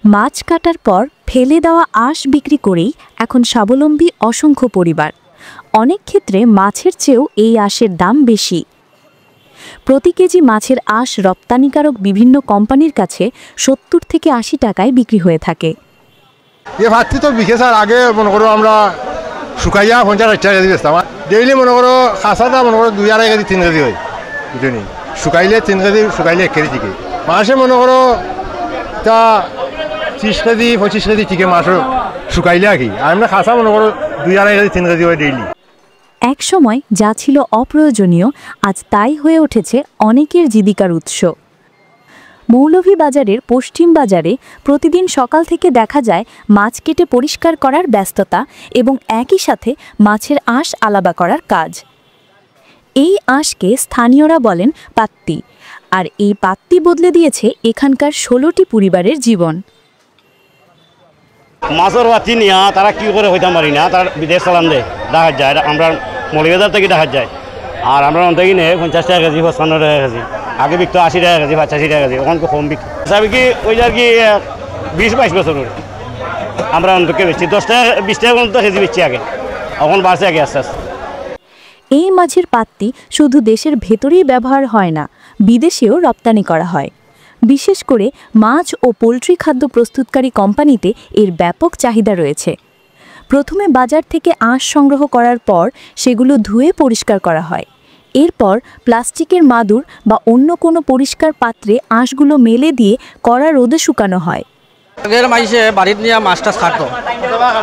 মাছ কাটার পর ফেলে দেওয়া আঁশ বিক্রি করেই এখন স্বাবলম্বী অসংখ্য পরিবার। অনেক ক্ষেত্রে মাছের চেয়েও এই আঁশের দাম বেশি। প্রতি কেজি মাছের আঁশ রপ্তানিকারক বিভিন্ন কোম্পানির কাছে 70 থেকে 80 টাকায় বিক্রি হয়ে থাকে। এ ভাতটি তো বিকে স্যার আগে মনে করো আমরা শুকাইয়া 50 টাকা কেজি বেচতাম। ডেইলি মনে করো খাসাটা মনে করো 2-2.5 কেজি 3 কেজি হয় বুঝলি, শুকাইলে 3 কেজি, শুকাইলে 1 কেজি থেকে মাসে মনে করো তা 30 কেজি 25 কেজি থেকে মাসও শুকাইলে আর কি। আর আমরা খাসা মনে করো 2-2.5 কেজি 3 কেজি হয় ডেইলি। এক সময় যা ছিল অপ্রয়োজনীয় আজ তাই হয়ে উঠেছে অনেকের জীবিকার উৎস। মৌলভীবাজারের পশ্চিম বাজারে প্রতিদিন সকাল থেকে দেখা যায় মাছ কেটে পরিষ্কার করার ব্যস্ততা এবং একই সাথে মাছের আঁশ আলাদা করার কাজ। এই আঁশকে স্থানীয়রা বলেন পাত্তি, আর এই পাত্তি বদলে দিয়েছে এখানকার 16টি পরিবারের জীবন। মাছের বাতি নিয়ে তারা কি করে হইতাম পারি না, তারা বিদেশ চালান দেয়, দেখা যায় আমরা মৌলভীবাজার থেকে দেখা যায়। আর আমরা অন্তত কিনে 50 টাকা কেজি 55 টাকা কেজি, আগে বিকতো 80 টাকা কেজি 85 টাকা কেজি, ওখান কম বিক সাবি কি ওই আর কি 20-22 বছর আমরা অন্তকে বেশি 10 টাকা 20 টাকা পর্যন্ত কেজি বেচছি আগে, এখন বাড়ছে আগে আস্তে আস্তে। এই মাছের পাত্তি শুধু দেশের ভেতরেই ব্যবহার হয় না, বিদেশেও রপ্তানি করা হয়। বিশেষ করে মাছ ও পোলট্রি খাদ্য প্রস্তুতকারী কোম্পানিতে এর ব্যাপক চাহিদা রয়েছে। প্রথমে বাজার থেকে আঁশ সংগ্রহ করার পর সেগুলো ধুয়ে পরিষ্কার করা হয়। এরপর প্লাস্টিকের মাদুর বা অন্য কোনো পরিষ্কার পাত্রে আঁশগুলো মেলে দিয়ে কড়া রোদে শুকানো হয়। আগের মাইসে বাড়িতে নিয়ে মাছটা খাটতো,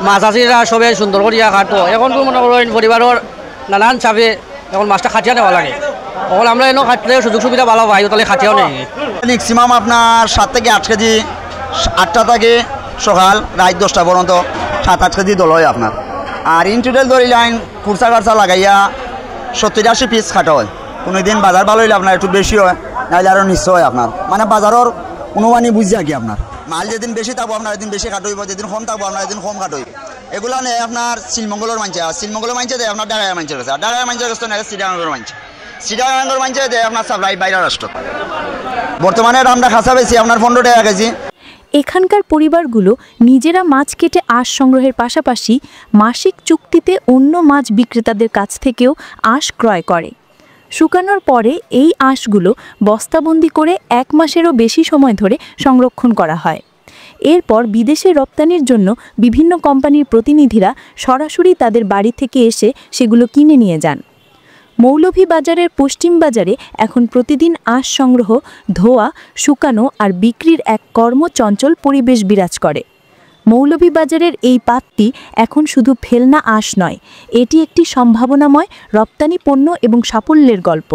মাছ আসিরা সবে সুন্দর করিয়া খাটতো। এখন তো মনে করেন পরিবারের নানান চাপে এখন মাছটা খাটিয়া নেওয়া লাগে। এখন আমরা এনে খাটলে সুযোগ সুবিধা ভালো পাই, তাহলে খাটিয়াও নেই। ম্যাক্সিমাম আপনার 7 থেকে 8 কেজি, 8টা থেকে সকাল রাত 10টা পর্যন্ত 7-8 কেজি দল হয় আপনার। আর ইন টোটাল ধরে লাইন কুরসা কারসা লাগাইয়া 70-80 পিস খাটা হয়। কোনো দিন বাজার ভালো হইলে আপনার একটু বেশি হয়, নাহলে আরও নিশ্চয় হয় আপনার। মানে বাজারের অনুমানই বুঝি আর কি আপনার মাল যেদিন বেশি থাকবো আপনার এদিন বেশি কাট হইব, যেদিন কম থাকবো আপনার এদিন কম কাট হইব। এগুলো নেই আপনার শিলমঙ্গলের মানছে, আর শিলমঙ্গলের মানছে দেয় আপনার ডাগায় মানছে গেছে, আর ডাগায় মানছে গেছে নেই সিডাঙ্গের মানছে, সিডাঙ্গের মানছে দেয় আপনার সাপ্লাই বাইরে রাষ্ট্র। বর্তমানে আমরা খাসা বেশি আপনার 15 টাকা কেজি। এখানকার পরিবারগুলো নিজেরা মাছ কেটে আঁশ সংগ্রহের পাশাপাশি মাসিক চুক্তিতে অন্য মাছ বিক্রেতাদের কাছ থেকেও আঁশ ক্রয় করে। শুকানোর পরে এই আঁশগুলো বস্তাবন্দি করে 1 মাসেরও বেশি সময় ধরে সংরক্ষণ করা হয়। এরপর বিদেশে রপ্তানির জন্য বিভিন্ন কোম্পানির প্রতিনিধিরা সরাসরি তাদের বাড়ি থেকে এসে সেগুলো কিনে নিয়ে যান। মৌলভীবাজারের পশ্চিম বাজারে এখন প্রতিদিন আঁশ সংগ্রহ, ধোয়া, শুকানো আর বিক্রির এক কর্মচঞ্চল পরিবেশ বিরাজ করে। মৌলভীবাজারের এই পাত্তি এখন শুধু ফেলনা আঁশ নয়, এটি একটি সম্ভাবনাময় রপ্তানি পণ্য এবং সাফল্যের গল্প।